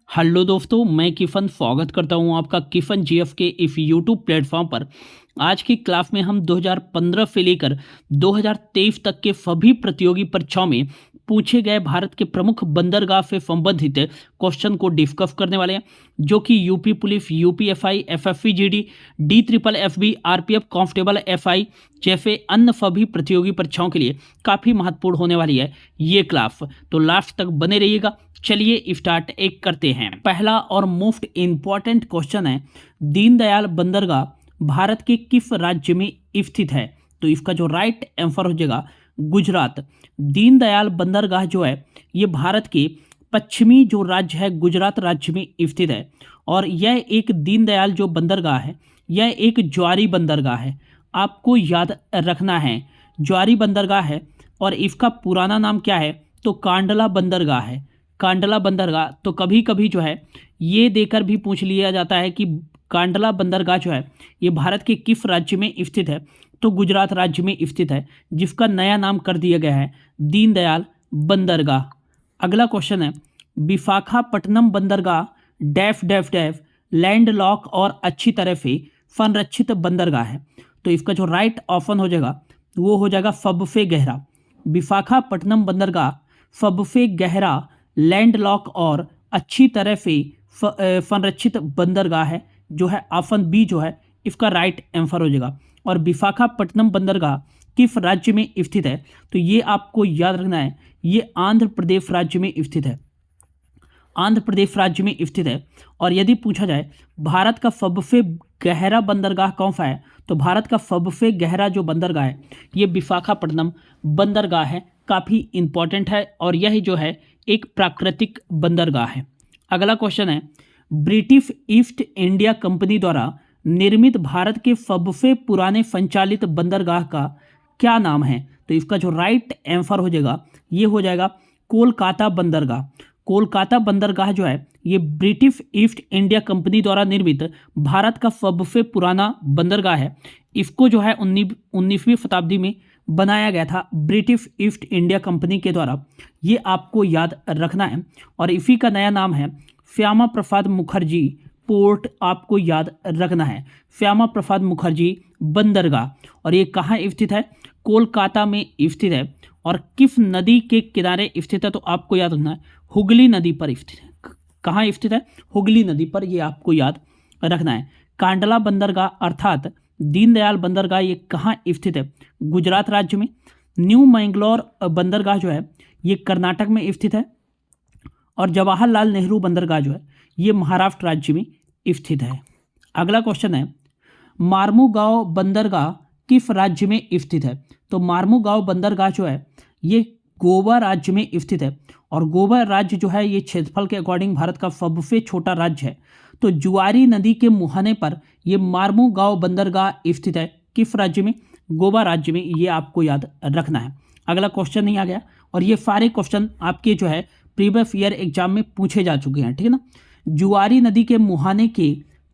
Hello दोस्तों, मैं किफ़न स्वागत करता हूं आपका किफ़न जीएफ के इस यूट्यूब प्लेटफॉर्म पर। आज की क्लास में हम 2015 से लेकर 2023 तक के सभी प्रतियोगी परीक्षाओं में पूछे गए भारत के प्रमुख बंदरगाह से संबंधित क्वेश्चन को डिस्कस करने वाले हैं, जो कि UP police, UPSI, SSC GD, D triple FB, RPF constable FI जैसे अन्य सभी प्रतियोगी परीक्षाओं के लिए काफ़ी महत्वपूर्ण होने वाली है ये क्लास। तो लास्ट तक बने रहिएगा। चलिए स्टार्ट एक करते हैं। पहला और मोस्ट इंपॉर्टेंट क्वेश्चन है, दीनदयाल बंदरगाह भारत के किस राज्य में स्थित है? तो इसका जो राइट आंसर हो जाएगा गुजरात। दीनदयाल बंदरगाह जो है ये भारत के पश्चिमी जो राज्य है गुजरात राज्य में स्थित है। और यह एक दीनदयाल जो बंदरगाह है यह एक ज्वारी बंदरगाह है। आपको याद रखना है ज्वारी बंदरगाह है। और इसका पुराना नाम क्या है? तो कांडला बंदरगाह है। कांडला बंदरगाह तो कभी कभी जो है ये देकर भी पूछ लिया जाता है कि कांडला बंदरगाह जो है ये भारत के किस राज्य में स्थित है? तो गुजरात राज्य में स्थित है, जिसका नया नाम कर दिया गया है दीनदयाल बंदरगाह। अगला क्वेश्चन है, विशाखापट्टनम बंदरगाह डैफ डैफ डैफ लैंड लॉक और अच्छी तरह से संरक्षित बंदरगाह है। तो इसका जो राइट ऑप्शन हो जाएगा वो हो जाएगा सबसे गहरा। विशाखापट्टनम बंदरगाह सबसे गहरा, लैंड लॉक और अच्छी तरह से संरक्षित बंदरगाह है, जो है ऑप्शन बी जो है इसका राइट आंसर हो जाएगा। और विशाखापट्टनम बंदरगाह किस राज्य में स्थित है? तो ये आपको याद रखना है, ये आंध्र प्रदेश राज्य में स्थित है। आंध्र प्रदेश राज्य में स्थित है। और यदि पूछा जाए भारत का सबसे गहरा बंदरगाह कौन सा है? तो भारत का सबसे गहरा जो बंदरगाह है ये विशाखापट्टनम बंदरगाह है। काफ़ी इंपॉर्टेंट है और यह जो है एक प्राकृतिक बंदरगाह है। अगला क्वेश्चन है, ब्रिटिश ईस्ट इंडिया कंपनी द्वारा निर्मित भारत के सबसे पुराने संचालित बंदरगाह का क्या नाम है? तो इसका जो राइट आंसर हो जाएगा ये हो जाएगा कोलकाता बंदरगाह। कोलकाता बंदरगाह जो है ये ब्रिटिश ईस्ट इंडिया कंपनी द्वारा निर्मित भारत का सबसे पुराना बंदरगाह है। इसको जो है 19वीं शताब्दी में बनाया गया था ब्रिटिश ईस्ट इंडिया कंपनी के द्वारा। ये आपको याद रखना है। और इसी का नया नाम है श्यामा प्रसाद मुखर्जी पोर्ट। आपको याद रखना है श्यामा प्रसाद मुखर्जी बंदरगाह। और ये कहाँ स्थित है? कोलकाता में स्थित है। और किस नदी के किनारे स्थित है? तो आपको याद रखना है हुगली नदी पर स्थित है। कहाँ स्थित है? हुगली नदी पर, ये आपको याद रखना है। कांडला बंदरगाह अर्थात दीनदयाल बंदरगाह ये कहाँ स्थित है? गुजरात राज्य में। न्यू मैंगलोर बंदरगाह जो है ये कर्नाटक में स्थित है। और जवाहरलाल नेहरू बंदरगाह जो है ये महाराष्ट्र राज्य में स्थित है। अगला क्वेश्चन है, मार्मुगांव बंदरगाह किस राज्य में स्थित है? तो मार्मुगांव बंदरगाह जो है ये गोवा राज्य में स्थित है। और गोवा राज्य जो है ये क्षेत्रफल के अकॉर्डिंग भारत का सबसे छोटा राज्य है। तो जुआरी नदी के मुहाने पर ये मार्मुगांव बंदरगाह स्थित है। किस राज्य में? गोवा राज्य में। ये आपको याद रखना है। अगला क्वेश्चन नहीं आ गया। और ये सारे क्वेश्चन आपके जो है प्रीवियस ईयर एग्जाम में पूछे जा चुके हैं, ठीक है ना। जुआरी नदी के मुहाने के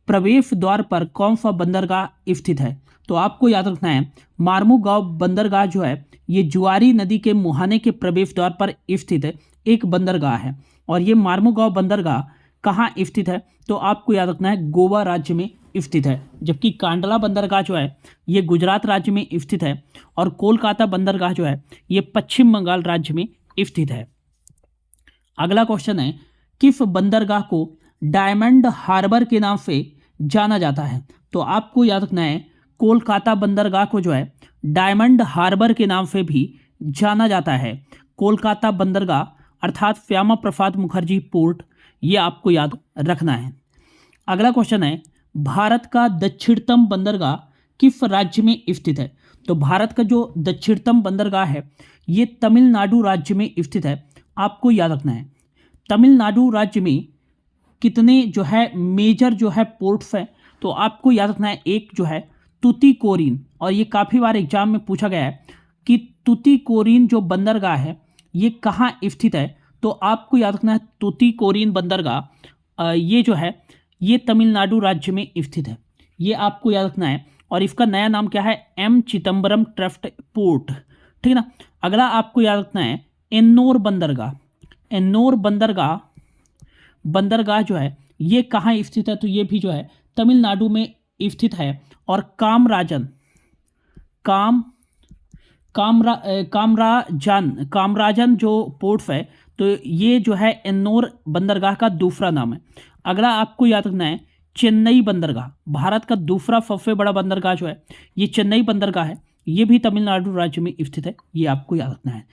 प्रवेश द्वार पर कौन सा बंदरगाह स्थित है? तो आपको याद रखना है मार्मुगांव बंदरगाह जो है ये जुआरी नदी के मुहाने के प्रवेश द्वार पर स्थित है एक बंदरगाह है। और ये मार्मुगांव बंदरगाह कहाँ स्थित है? तो आपको याद रखना है गोवा राज्य में स्थित है। जबकि कांडला बंदरगाह जो है ये गुजरात राज्य में स्थित है। और कोलकाता बंदरगाह जो है ये पश्चिम बंगाल राज्य में स्थित है। अगला क्वेश्चन है, किस बंदरगाह को डायमंड हार्बर के नाम से जाना जाता है? तो आपको याद रखना है कोलकाता बंदरगाह को जो है डायमंड हार्बर के नाम से भी जाना जाता है। कोलकाता बंदरगाह अर्थात श्यामा प्रसाद मुखर्जी पोर्ट, ये आपको याद रखना है। अगला क्वेश्चन है, भारत का दक्षिणतम बंदरगाह किस राज्य में स्थित है? तो भारत का जो दक्षिणतम बंदरगाह है ये तमिलनाडु राज्य में स्थित है। आपको याद रखना है तमिलनाडु राज्य में कितने जो है मेजर जो है पोर्ट्स है? तो आपको याद रखना है एक जो है तुतीकोरिन। और ये काफ़ी बार एग्जाम में पूछा गया है कि तुतीकोरिन जो बंदरगाह है ये कहाँ स्थित है? तो आपको याद रखना है तुतीकोरिन बंदरगाह ये जो है ये तमिलनाडु राज्य में स्थित है। ये आपको याद रखना है। और इसका नया नाम क्या है? एम चिदम्बरम ट्रस्ट पोर्ट, ठीक है ना। अगला आपको याद रखना है एन्नोर बंदरगाह। एन्नोर बंदरगाह बंदरगाह जो है ये कहाँ स्थित है, तो ये भी जो है तमिलनाडु में स्थित है। और कामराजन जो पोर्ट है तो ये जो है एन्नोर बंदरगाह का दूसरा नाम है। अगला आपको याद रखना है चेन्नई बंदरगाह, भारत का दूसरा सबसे बड़ा बंदरगाह जो है ये चेन्नई बंदरगाह है, ये भी तमिलनाडु राज्य में स्थित है, ये आपको याद रखना है।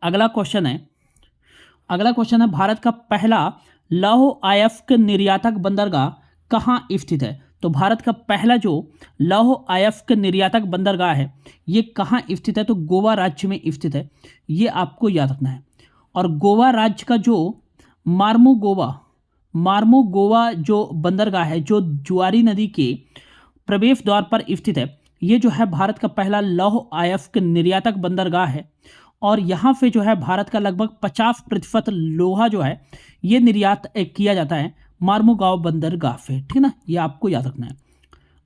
अगला क्वेश्चन है भारत का पहला लौह अयस्क निर्यातक बंदरगाह कहाँ स्थित है, तो भारत का पहला जो लौह अयस्क निर्यातक बंदरगाह है ये कहाँ स्थित है, तो गोवा राज्य में स्थित है, ये आपको याद रखना है। और गोवा राज्य का जो मार्मोगोवा जो बंदरगाह है जो जुआरी नदी के प्रवेश द्वार पर स्थित है, ये जो है भारत का पहला लौह अयस्क निर्यातक बंदरगाह है। और यहाँ पे जो है भारत का लगभग 50% लोहा जो है ये निर्यात किया जाता है मार्मोगांव बंदरगाह से, ठीक है ना, ये आपको याद रखना है।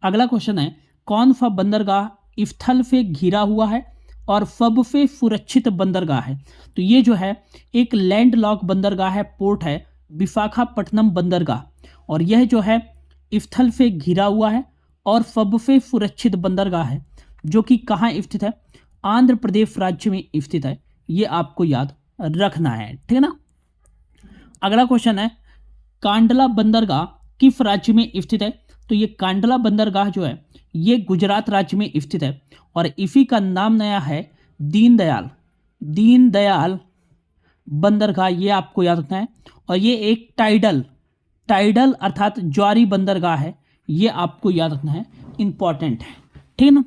अगला क्वेश्चन है कौन सा बंदरगाह स्थल से घिरा हुआ है और सबसे सुरक्षित बंदरगाह है, तो ये जो है एक लैंडलॉक बंदरगाह है, पोर्ट है विशाखापट्टनम बंदरगाह, और यह जो है स्थल से घिरा हुआ है और सबसे सुरक्षित बंदरगाह है जो कि कहाँ स्थित है, आंध्र प्रदेश राज्य में स्थित है, ये आपको याद रखना है, ठीक है ना। अगला क्वेश्चन है कांडला बंदरगाह किस राज्य में स्थित है, तो ये कांडला बंदरगाह जो है ये गुजरात राज्य में स्थित है और इसी का नाम नया है दीनदयाल बंदरगाह, ये आपको याद रखना है। और ये एक टाइडल अर्थात ज्वारी बंदरगाह है, ये आपको याद रखना है, इंपॉर्टेंट है, ठीक है ना।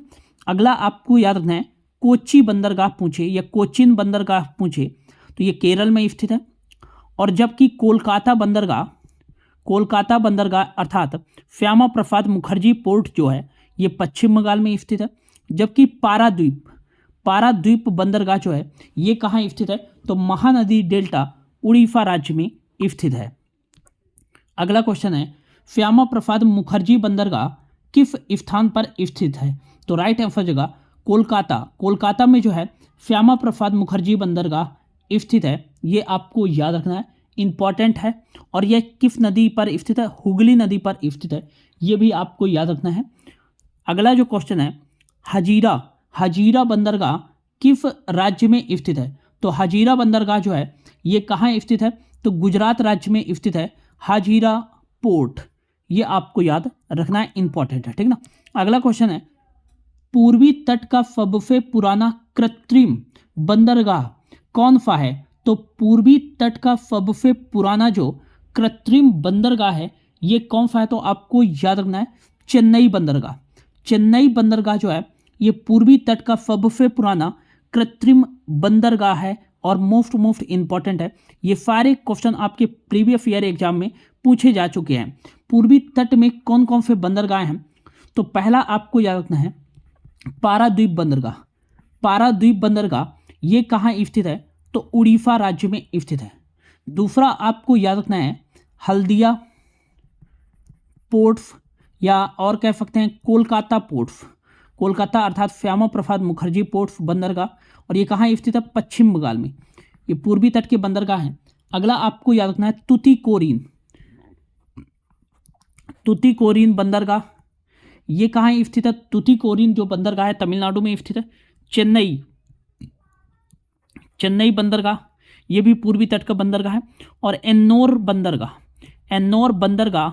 अगला आपको याद रखना है कोच्चि बंदरगाह पूछे या कोचिन बंदरगाह पूछे तो ये केरल में स्थित है। और जबकि कोलकाता बंदरगाह अर्थात श्यामा प्रसाद मुखर्जी पोर्ट जो है ये पश्चिम बंगाल में स्थित है। जबकि पाराद्वीप बंदरगाह जो है ये कहाँ स्थित है, तो महानदी डेल्टा उड़ीसा राज्य में स्थित है। अगला क्वेश्चन है श्यामा प्रसाद मुखर्जी बंदरगाह किस स्थान पर स्थित है, तो राइट आंसर जगह कोलकाता में जो है श्यामा प्रसाद मुखर्जी बंदरगाह स्थित है, ये आपको याद रखना है, इंपॉर्टेंट है। और यह किस नदी पर स्थित है, हुगली नदी पर स्थित है, ये भी आपको याद रखना है। अगला जो क्वेश्चन है हजीरा बंदरगाह किस राज्य में स्थित है, तो हजीरा बंदरगाह जो है ये कहाँ स्थित है, तो गुजरात राज्य में स्थित है, हाजीरा पोर्ट, ये आपको याद रखना है, इंपॉर्टेंट है, ठीक ना। अगला क्वेश्चन है पूर्वी तट का सबसे पुराना कृत्रिम बंदरगाह कौन सा है, तो पूर्वी तट का सबसे पुराना जो कृत्रिम बंदरगाह है ये कौन सा है, तो आपको याद रखना है चेन्नई बंदरगाह जो है ये पूर्वी तट का सबसे पुराना कृत्रिम बंदरगाह है और मोस्ट इंपॉर्टेंट है। ये सारे क्वेश्चन आपके प्रीवियस ईयर एग्जाम में पूछे जा चुके हैं। पूर्वी तट में कौन कौन से बंदरगाह हैं, तो पहला आपको याद रखना है पाराद्वीप बंदरगाह ये कहाँ स्थित है, तो उड़ीसा राज्य में स्थित है। दूसरा आपको याद रखना है हल्दिया पोर्ट्स या और कह सकते हैं कोलकाता अर्थात श्यामा प्रसाद मुखर्जी पोर्ट्स बंदरगाह, और ये कहाँ स्थित है, पश्चिम बंगाल में, ये पूर्वी तट के बंदरगाह हैं। अगला आपको याद रखना है तुतीकोरिन बंदरगाह, ये कहाँ स्थित है, तुतीकोरिन जो बंदरगाह है तमिलनाडु में स्थित है। चेन्नई बंदरगाह ये भी पूर्वी तट का बंदरगाह है। और एन्नोर बंदरगाह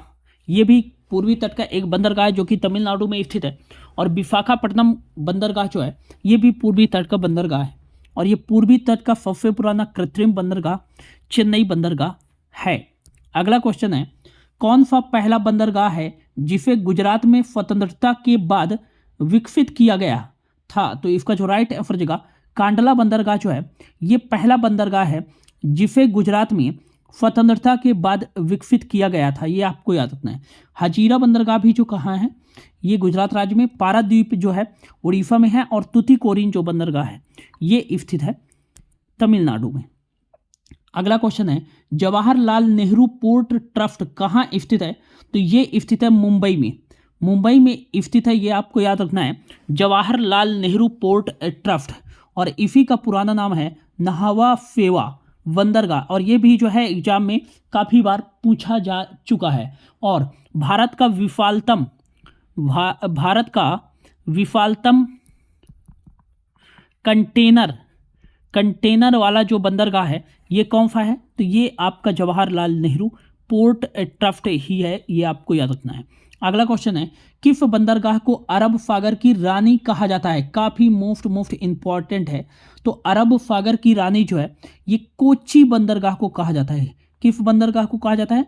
ये भी पूर्वी तट का एक बंदरगाह है जो कि तमिलनाडु में स्थित है। और विशाखापट्टनम बंदरगाह जो है ये भी पूर्वी तट का बंदरगाह है और ये पूर्वी तट का सबसे पुराना कृत्रिम बंदरगाह चेन्नई बंदरगाह है। अगला क्वेश्चन है कौन सा पहला बंदरगाह है जिसे गुजरात में स्वतंत्रता के बाद विकसित किया गया था, तो इसका जो राइट आंसर जगह कांडला बंदरगाह जो है ये पहला बंदरगाह है जिसे गुजरात में स्वतंत्रता के बाद विकसित किया गया था, ये आपको याद रखना है। हजीरा बंदरगाह भी जो कहाँ है, ये गुजरात राज्य में, पाराद्वीप जो है उड़ीसा में है और तुतीकोरिन जो बंदरगाह है ये स्थित है तमिलनाडु में। अगला क्वेश्चन है जवाहरलाल नेहरू पोर्ट ट्रस्ट कहाँ स्थित है, तो ये स्थित है मुंबई में स्थित है, ये आपको याद रखना है जवाहरलाल नेहरू पोर्ट ट्रस्ट, और इसी का पुराना नाम है नहावा फेवा बंदरगाह, और ये भी जो है एग्जाम में काफ़ी बार पूछा जा चुका है। और भारत का विफालतम कंटेनर वाला जो बंदरगाह है ये कौन सा है? तो ये आपका जवाहरलाल नेहरू पोर्ट ट्रस्ट ही है, ये आपको याद रखना है। अगला क्वेश्चन है, किस बंदरगाह को अरब सागर की रानी कहा जाता है? काफ़ी मोस्ट इंपॉर्टेंट है। तो अरब सागर की रानी जो है ये कोच्चि बंदरगाह को कहा जाता है। किस बंदरगाह को कहा जाता है?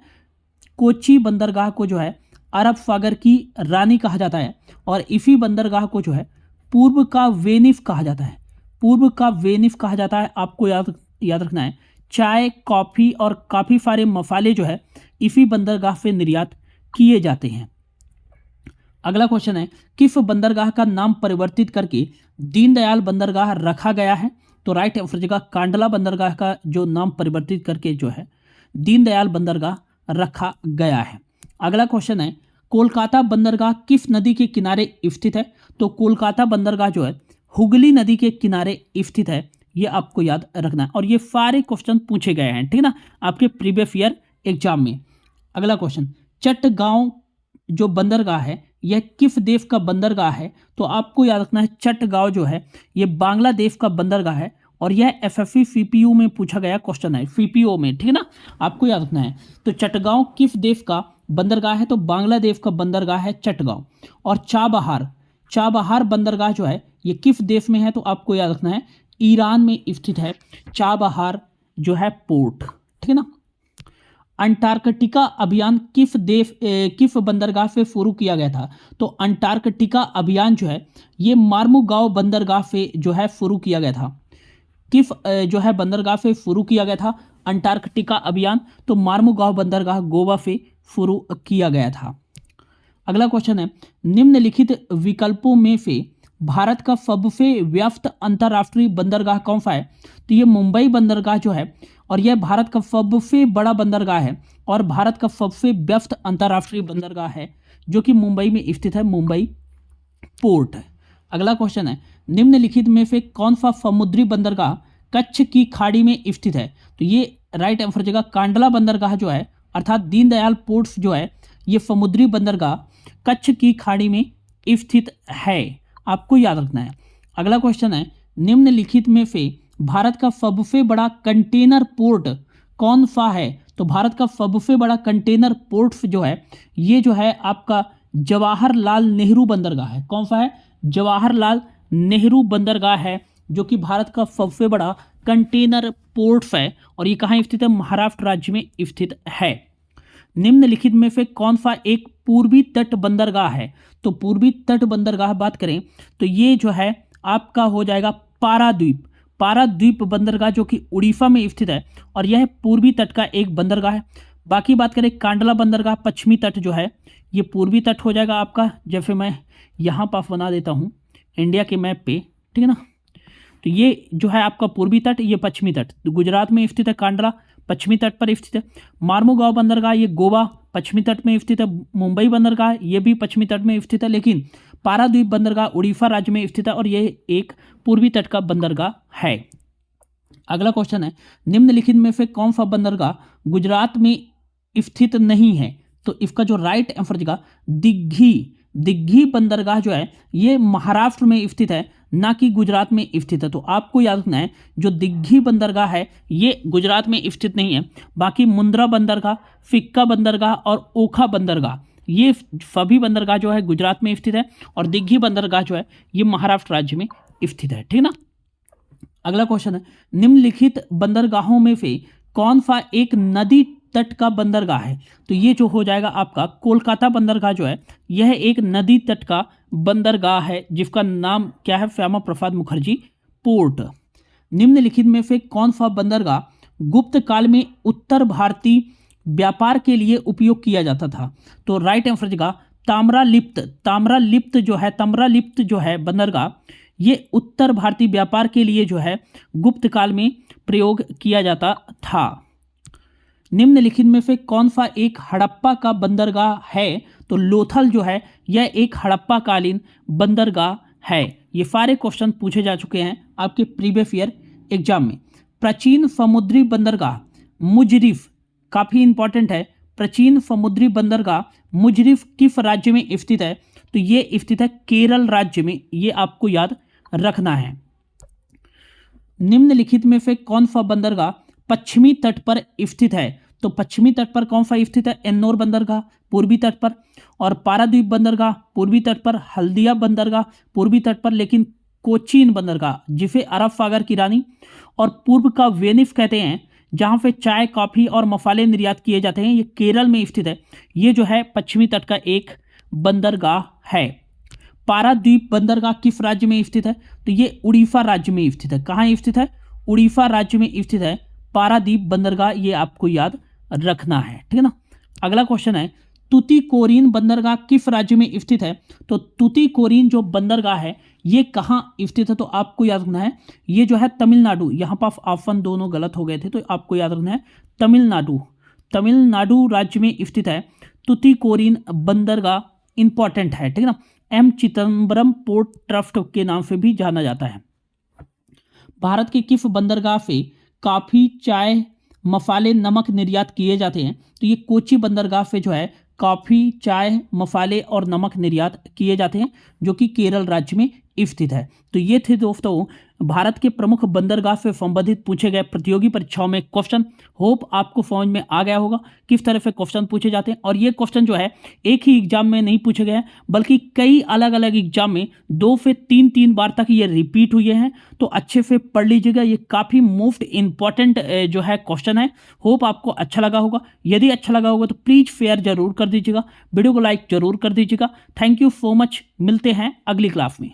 कोच्चि बंदरगाह को जो है अरब सागर की रानी कहा जाता है। और इसी बंदरगाह को जो है पूर्व का वेनिस कहा जाता है। पूर्व का वेनिस कहा जाता है, आपको याद रखना है। चाय, कॉफ़ी और काफ़ी सारे मसाले जो है इसी बंदरगाह से निर्यात किए जाते हैं। अगला क्वेश्चन है, किस बंदरगाह का नाम परिवर्तित करके दीनदयाल बंदरगाह रखा गया है? तो राइट आंसर जगह कांडला बंदरगाह का जो नाम परिवर्तित करके जो है दीनदयाल बंदरगाह रखा गया है। अगला क्वेश्चन है, कोलकाता बंदरगाह किस नदी के किनारे स्थित है? तो कोलकाता बंदरगाह जो है हुगली नदी के किनारे स्थित है, ये आपको याद रखना है। और ये सारे क्वेश्चन पूछे गए हैं, ठीक ना, आपके प्रीवियस ईयर एग्जाम में। अगला क्वेश्चन, चटगांव जो बंदरगाह है यह किस देश का बंदरगाह है? तो आपको याद रखना है चटगांव जो है ये बांग्लादेश का बंदरगाह है। और यह एसएससी सीपीयू में पूछा गया क्वेश्चन है, सीपीओ में, ठीक है ना, आपको याद रखना है। तो चटगांव किस देश का बंदरगाह है? तो बांग्लादेश का बंदरगाह है चटगांव। और चाबहार बंदरगाह जो है ये किस देश में है? तो आपको याद रखना है ईरान में स्थित है चाबहार जो है पोर्ट, ठीक है ना। अंटार्कटिका अभियान किस बंदरगाह से शुरू किया गया था? तो अंटार्कटिका अभियान जो है ये मार्मुगांव बंदरगाह से जो है शुरू किया गया था। किस जो है बंदरगाह से शुरू किया गया था अंटार्कटिका अभियान? तो मार्मुगांव बंदरगाह गोवा से शुरू किया गया था। अगला क्वेश्चन है, निम्नलिखित विकल्पों में से भारत का सबसे व्यस्त अंतर्राष्ट्रीय बंदरगाह कौन सा है? तो ये मुंबई बंदरगाह जो है, और यह भारत का सबसे बड़ा बंदरगाह है और भारत का सबसे व्यस्त अंतर्राष्ट्रीय बंदरगाह है जो कि मुंबई में स्थित है, मुंबई पोर्ट। अगला क्वेश्चन है, निम्नलिखित में से कौन सा समुद्री बंदरगाह कच्छ की खाड़ी में स्थित है? तो ये राइट आंसर जगह कांडला बंदरगाह जो है अर्थात दीनदयाल पोर्ट्स जो है ये समुद्री बंदरगाह कच्छ की खाड़ी में स्थित है, आपको याद रखना है। अगला क्वेश्चन है, निम्नलिखित में से भारत का सबसे बड़ा कंटेनर पोर्ट कौन सा है? तो भारत का सबसे बड़ा कंटेनर पोर्ट जो है ये जो है आपका जवाहरलाल नेहरू बंदरगाह है। कौन सा है? जवाहरलाल नेहरू बंदरगाह है जो कि भारत का सबसे बड़ा कंटेनर पोर्ट है। और ये कहाँ स्थित है? महाराष्ट्र राज्य में स्थित है। निम्नलिखित में से कौन सा एक पूर्वी तट बंदरगाह है? तो पूर्वी तट बंदरगाह बात करें तो ये जो है आपका हो जाएगा पाराद्वीप बंदरगाह जो कि उड़ीसा में स्थित है और यह पूर्वी तट का एक बंदरगाह है। बाकी बात करें कांडला बंदरगाह पश्चिमी तट जो है ये पूर्वी तट हो जाएगा आपका, जैसे मैं यहाँ पर बना देता हूँ इंडिया के मैप पे, ठीक है ना। तो ये जो है आपका पूर्वी तट, ये पश्चिमी तट, तो गुजरात में स्थित है कांडला, पश्चिमी तट पर स्थित है। मार्मुगांव बंदरगाह ये गोवा पश्चिमी तट में स्थित है। मुंबई बंदरगाह ये भी पश्चिमी तट में स्थित है, लेकिन पाराद्वीप बंदरगाह उड़ीसा राज्य में स्थित है और ये एक पूर्वी तट का बंदरगाह है। अगला क्वेश्चन है, निम्नलिखित में से कौन सा बंदरगाह गुजरात में स्थित नहीं है? तो इसका जो राइट आंसर जगह दिग्घी बंदरगाह जो है ये महाराष्ट्र में स्थित है, ना कि गुजरात में स्थित है। तो आपको याद रखना है जो दिग्घी बंदरगाह है ये गुजरात में स्थित नहीं है। बाकी मुंद्रा बंदरगाह, फिक्का बंदरगाह और ओखा बंदरगाह ये सभी बंदरगाह जो है गुजरात में स्थित है और दिग्घी बंदरगाह जो है ये महाराष्ट्र राज्य में स्थित है, ठीक ना। अगला क्वेश्चन है, निम्नलिखित बंदरगाहों में से कौन सा एक नदी तट का बंदरगाह है? तो ये जो हो जाएगा आपका कोलकाता बंदरगाह जो है यह एक नदी तट का बंदरगाह है जिसका नाम क्या है? श्यामा प्रसाद मुखर्जी पोर्ट। निम्नलिखित में से कौन सा बंदरगाह गुप्त काल में उत्तर भारतीय व्यापार के लिए उपयोग किया जाता था? तो राइट आंसर जगह ताम्रलिप्त जो है बंदरगाह ये उत्तर भारतीय व्यापार के लिए जो है गुप्त काल में प्रयोग किया जाता था। निम्नलिखित में से कौन सा एक हड़प्पा का बंदरगाह है? तो लोथल जो है यह एक हड़प्पा कालीन बंदरगाह है। ये सारे क्वेश्चन पूछे जा चुके हैं आपके प्रीवियस ईयर एग्जाम में। प्राचीन समुद्री बंदरगाह मुजरिफ, काफी इंपॉर्टेंट है, प्राचीन समुद्री बंदरगाह मुजरिफ किस राज्य में स्थित है? तो ये स्थित है केरल राज्य में, ये आपको याद रखना है। निम्नलिखित में से कौन सा बंदरगाह पश्चिमी तट पर स्थित है? तो पश्चिमी तट पर कौन सा स्थित है? एन्नोर बंदरगाह पूर्वी तट पर, और पारादीप बंदरगाह पूर्वी तट पर, हल्दिया बंदरगाह पूर्वी तट पर, लेकिन कोचीन बंदरगाह जिसे अरब सागर की रानी और पूर्व का वेनिस कहते हैं, जहां पे चाय, कॉफी और मसाले निर्यात किए जाते हैं, ये केरल में स्थित है। ये जो है पश्चिमी तट का एक बंदरगाह है। पारादीप बंदरगाह किस राज्य में स्थित है? तो ये उड़ीसा राज्य में स्थित है। कहाँ स्थित है? उड़ीसा राज्य में स्थित है पारादीप बंदरगाह, ये आपको याद रखना है, ठीक है ना। अगला क्वेश्चन है, तुतीकोरिन बंदरगाह किस राज्य में स्थित है? तो तुतीकोरिन जो बंदरगाह है ये कहाँ स्थित है? तो आपको याद रखना है ये जो है तमिलनाडु, यहाँ पर ऑप्शन दोनों गलत हो गए थे, तो आपको याद रखना है तमिलनाडु, तमिलनाडु राज्य में स्थित है तुतीकोरिन बंदरगाह, इंपॉर्टेंट है, ठीक है ना। एम चिदम्बरम पोर्ट ट्रस्ट के नाम से भी जाना जाता है। भारत के किस बंदरगाह से कॉफी, चाय, मसाले, नमक निर्यात किए जाते हैं? तो ये कोची बंदरगाह से जो है कॉफी, चाय, मसाले और नमक निर्यात किए जाते हैं, जो कि केरल राज्य में स्थित है। तो ये थे दोस्तों भारत के प्रमुख बंदरगाह से संबंधित पूछे गए प्रतियोगी परीक्षाओं में क्वेश्चन। होप आपको समझ में आ गया होगा किस तरह से क्वेश्चन पूछे जाते हैं। और ये क्वेश्चन जो है एक ही एग्जाम में नहीं पूछे गए हैं, बल्कि कई अलग अलग एग्जाम में 2 से 3 बार तक ये रिपीट हुए हैं। तो अच्छे से पढ़ लीजिएगा, ये काफ़ी मोस्ट इंपॉर्टेंट जो है क्वेश्चन है। होप आपको अच्छा लगा होगा। यदि अच्छा लगा होगा तो प्लीज़ शेयर जरूर कर दीजिएगा, वीडियो को लाइक जरूर कर दीजिएगा। थैंक यू सो मच, मिलते हैं अगली क्लास में।